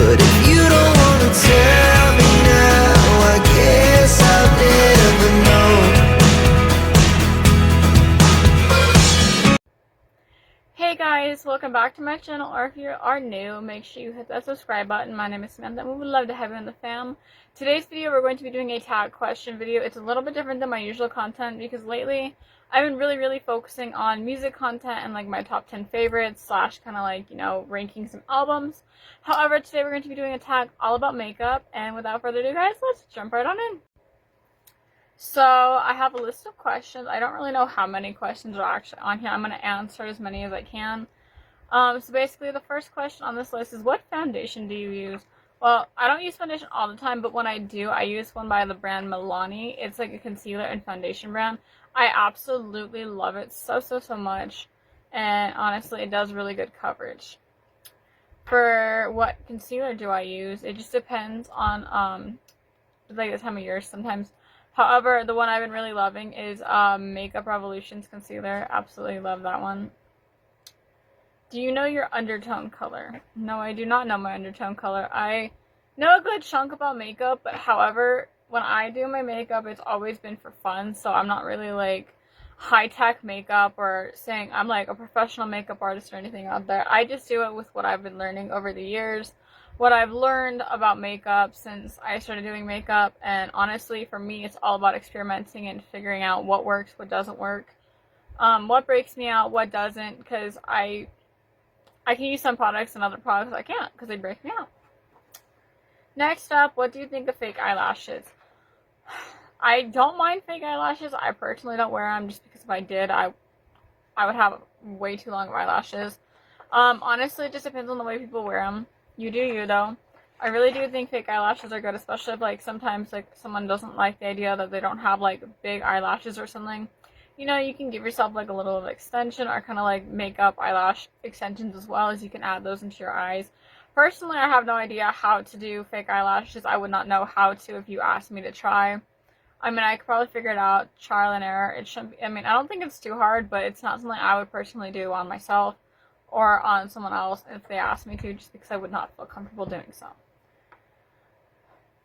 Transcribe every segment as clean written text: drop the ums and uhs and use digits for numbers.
But if you don't wanna tell me now, I guess I'll never know. Hey guys, welcome back to my channel, or if you are new, make sure you hit that subscribe button. My name is Samantha and we would love to have you in the fam. Today's video we're going to be doing a tag question video. It's a little bit different than my usual content because lately I've been really focusing on music content and like my top 10 favorites slash kind of like, you know, ranking some albums. However, today we're going to be doing a tag all about makeup, and without further ado guys, let's jump right on in. So I have a list of questions. I don't really know how many questions are actually on here. I'm going to answer as many as I can. So basically the first question on this list is, what foundation do you use? Well, I don't use foundation all the time, but when I do, I use one by the brand Milani. It's like a concealer and foundation brand. I absolutely love it so much. And honestly, it does really good coverage. For what concealer do I use? It just depends on like the time of year sometimes. However, the one I've been really loving is Makeup Revolution's concealer. Absolutely love that one. Do you know your undertone color? No, I do not know my undertone color. I know a good chunk about makeup, but however, when I do my makeup, it's always been for fun, so I'm not really like high-tech makeup or saying I'm like a professional makeup artist or anything out there. I just do it with what I've been learning over the years, what I've learned about makeup since I started doing makeup, and honestly, for me, it's all about experimenting and figuring out what works, what doesn't work, what breaks me out, what doesn't, because I can use some products and other products I can't because they break me out. Next up, what do you think of fake eyelashes? I don't mind fake eyelashes. I personally don't wear them just because if I did, I would have way too long of eyelashes. Honestly, it just depends on the way people wear them. You do you, though. I really do think fake eyelashes are good, especially if, like, sometimes, like, someone doesn't like the idea that they don't have, like, big eyelashes or something. You know, you can give yourself, like, a little extension or kind of, like, makeup eyelash extensions as well, as you can add those into your eyes. Personally, I have no idea how to do fake eyelashes. I would not know how to if you asked me to try. I mean, I could probably figure it out, trial and error. It shouldn't be, I mean, I don't think it's too hard, but it's not something I would personally do on myself or on someone else if they asked me to, just because I would not feel comfortable doing so.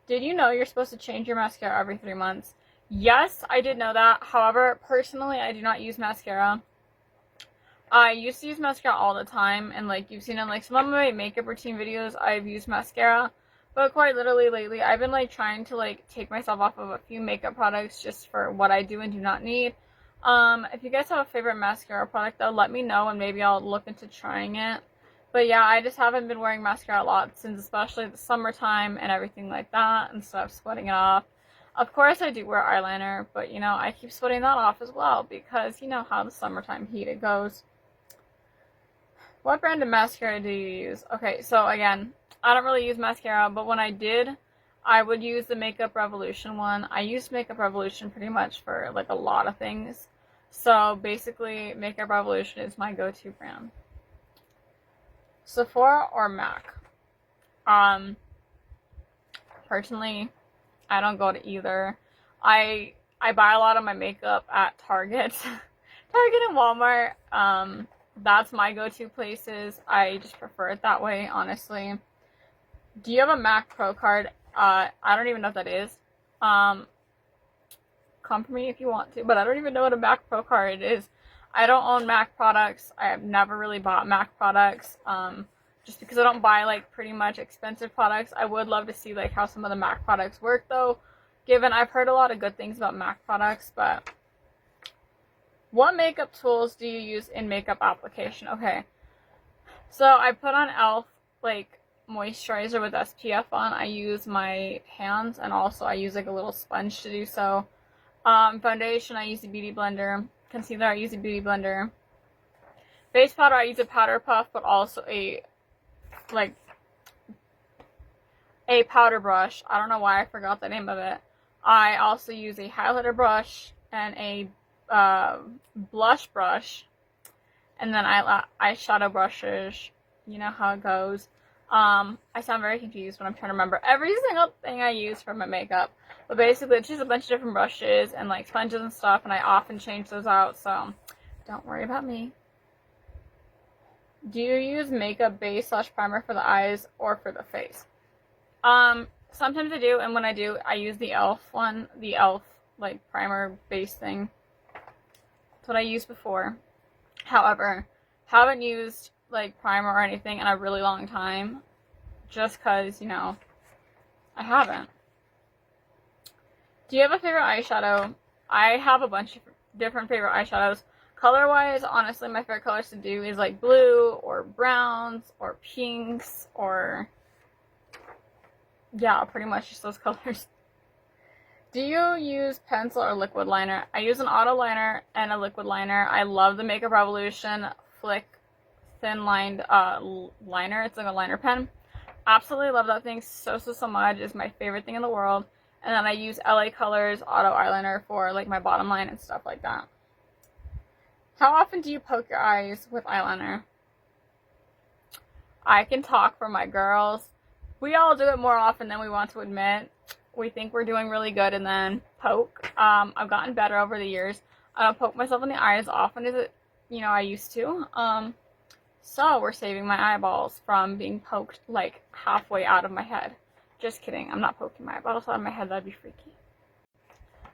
Did you know you're supposed to change your mascara every 3 months? Yes, I did know that. However, personally, I do not use mascara. I used to use mascara all the time, and like you've seen in like some of my makeup routine videos, I've used mascara. But quite literally lately, I've been like trying to like take myself off of a few makeup products just for what I do and do not need. If you guys have a favorite mascara product though, let me know and maybe I'll look into trying it. But yeah, I just haven't been wearing mascara a lot since especially the summertime and everything like that, instead of sweating it off. Of course I do wear eyeliner, but you know, I keep sweating that off as well because you know how the summertime heat it goes. What brand of mascara do you use? Okay, so again, I don't really use mascara, but when I did, I would use the Makeup Revolution one. I use Makeup Revolution pretty much for like a lot of things. So basically, Makeup Revolution is my go-to brand. Sephora or MAC? Personally, I don't go to either. I buy a lot of my makeup at Target. Target and Walmart. That's my go-to places. I just prefer it that way, honestly. Do you have a MAC Pro card? I don't even know what that is. Come for me if you want to, but I don't even know what a MAC Pro card is. I don't own MAC products. I have never really bought MAC products. Just because I don't buy like pretty much expensive products. I would love to see like how some of the MAC products work though, given I've heard a lot of good things about MAC products. But what makeup tools do you use in makeup application? Okay, so I put on e.l.f. like moisturizer with SPF on. I use my hands, and also I use like a little sponge to do so. Foundation, I use a beauty blender. Concealer, I use a beauty blender. Face powder, I use a powder puff, but also a powder brush. I don't know why I forgot the name of it. I also use a highlighter brush and a blush brush, and then eyeshadow brushes. You know how it goes. I sound very confused when I'm trying to remember every single thing I use for my makeup, but basically it's just a bunch of different brushes and like sponges and stuff, and I often change those out, so don't worry about me. Do you use makeup base / primer for the eyes or for the face? Sometimes I do, and when I do, I use the e.l.f. one, the e.l.f. like primer base thing. That's what I used before. However, haven't used like primer or anything in a really long time, just cause, you know, I haven't. Do you have a favorite eyeshadow? I have a bunch of different favorite eyeshadows. Color-wise, honestly, my favorite colors to do is like blue or browns or pinks or, yeah, pretty much just those colors. Do you use pencil or liquid liner? I use an auto liner and a liquid liner. I love the Makeup Revolution Flick thin lined liner. It's like a liner pen. Absolutely love that thing so much. It's my favorite thing in the world. And then I use LA Colors auto eyeliner for like my bottom line and stuff like that. How often do you poke your eyes with eyeliner? I can talk for my girls. We all do it more often than we want to admit. We think we're doing really good and then poke. I've gotten better over the years. I don't poke myself in the eye as often as I used to. So we're saving my eyeballs from being poked like halfway out of my head. Just kidding. I'm not poking my eyeballs out of my head. That'd be freaky.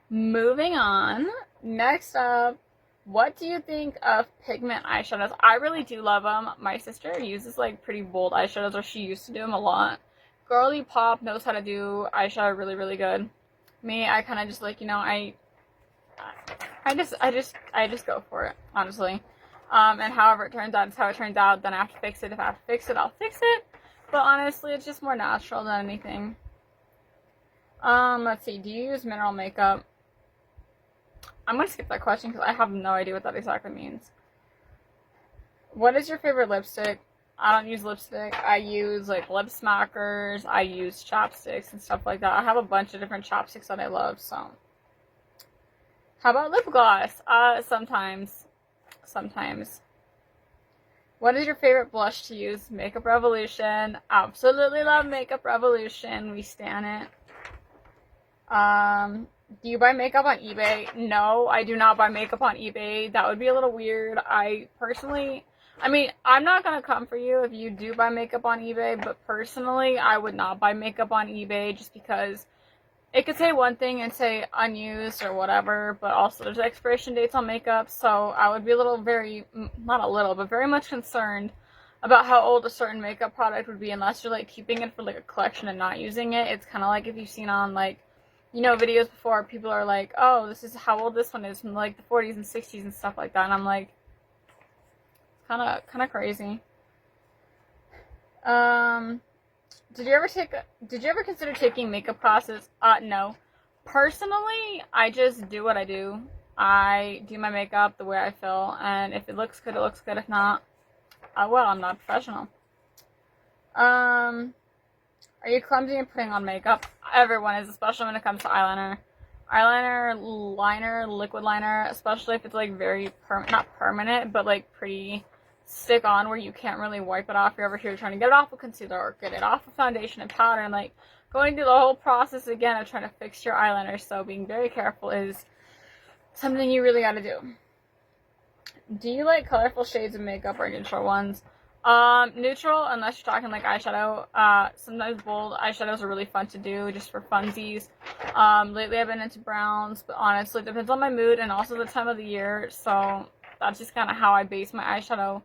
Moving on. Next up, what do you think of pigment eyeshadows? I really do love them. My sister uses like pretty bold eyeshadows, or she used to do them a lot. Girly Pop knows how to do eyeshadow really, really good. Me, I kind of just like, I just go for it, honestly. And however it turns out is how it turns out. Then I have to fix it. If I have to fix it, I'll fix it. But honestly, it's just more natural than anything. Let's see. Do you use mineral makeup? I'm going to skip that question because I have no idea what that exactly means. What is your favorite lipstick? I don't use lipstick. I use like lip smackers. I use chapsticks and stuff like that. I have a bunch of different chapsticks that I love, so. How about lip gloss? Sometimes. What is your favorite blush to use? Makeup Revolution. Absolutely love Makeup Revolution. We stan it. Do you buy makeup on eBay? No, I do not buy makeup on eBay. That would be a little weird. I'm not gonna come for you if you do buy makeup on eBay, but personally, I would not buy makeup on eBay just because it could say one thing and say unused or whatever, but also there's expiration dates on makeup, so I would be very much concerned about how old a certain makeup product would be unless you're like keeping it for like a collection and not using it. It's kind of like if you've seen on like, videos before, people are like, oh, this is how old this one is from like the 40s and 60s and stuff like that, and I'm like, kind of crazy. Did you ever consider taking makeup classes? No. Personally, I just do what I do. I do my makeup the way I feel, and if it looks good, it looks good. If not, I'm not a professional. Are you clumsy in putting on makeup? Everyone is, especially when it comes to eyeliner. Eyeliner, liner, liquid liner, especially if it's like very, not permanent, but like pretty stick on where you can't really wipe it off. You're over here trying to get it off with concealer or get it off with foundation and powder and like going through the whole process again of trying to fix your eyeliner. So being very careful is something you really gotta do. Do you like colorful shades of makeup or neutral ones? Neutral, unless you're talking like eyeshadow. Sometimes bold eyeshadows are really fun to do just for funsies. Lately I've been into browns, but honestly it depends on my mood and also the time of the year. So that's just kind of how I base my eyeshadow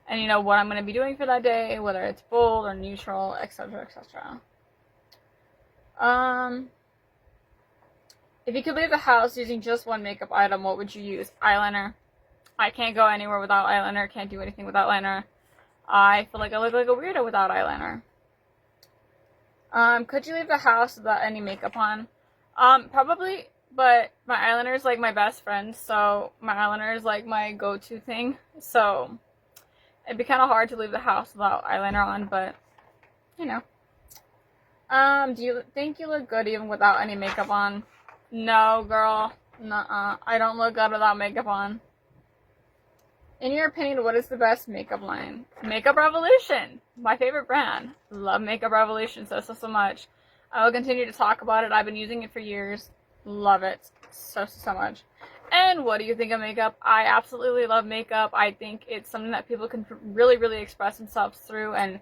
and what I'm going to be doing for that day, whether it's bold or neutral, etc, etc. If you could leave the house using just one makeup item, what would you use? Eyeliner. I can't go anywhere without eyeliner. Can't do anything without eyeliner. I feel like I look like a weirdo without eyeliner. Could you leave the house without any makeup on? Probably, but my eyeliner is like my best friend, so my eyeliner is like my go-to thing. So it'd be kind of hard to leave the house without eyeliner on, but do you think you look good even without any makeup on? No, girl. Nuh-uh. I don't look good without makeup on. In your opinion, what is the best makeup line? Makeup Revolution, my favorite brand. Love Makeup Revolution so much. I will continue to talk about it. I've been using it for years. Love it so much. And what do you think of makeup? I absolutely love makeup. I think it's something that people can really express themselves through and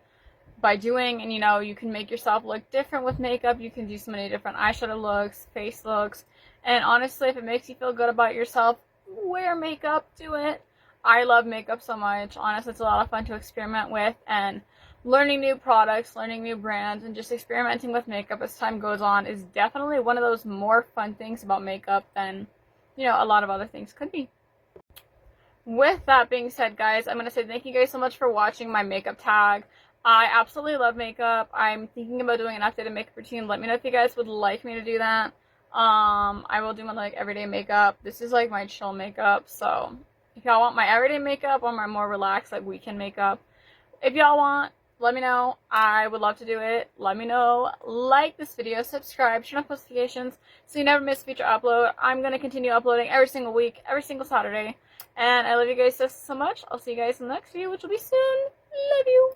by doing, and you can make yourself look different with makeup. You can do so many different eyeshadow looks, face looks, and honestly, if it makes you feel good about yourself, wear makeup, do it. I love makeup so much. Honestly, it's a lot of fun to experiment with, and learning new products, learning new brands, and just experimenting with makeup as time goes on is definitely one of those more fun things about makeup than, a lot of other things could be. With that being said, guys, I'm going to say thank you guys so much for watching my makeup tag. I absolutely love makeup. I'm thinking about doing an updated makeup routine. Let me know if you guys would like me to do that. I will do my like everyday makeup. This is like my chill makeup, so if y'all want my everyday makeup or my more relaxed like weekend makeup, if y'all want, let me know. I would love to do it. Let me know. Like this video, subscribe, turn on notifications so you never miss a future upload. I'm going to continue uploading every single week, every single Saturday. And I love you guys so much. I'll see you guys in the next video, which will be soon. Love you.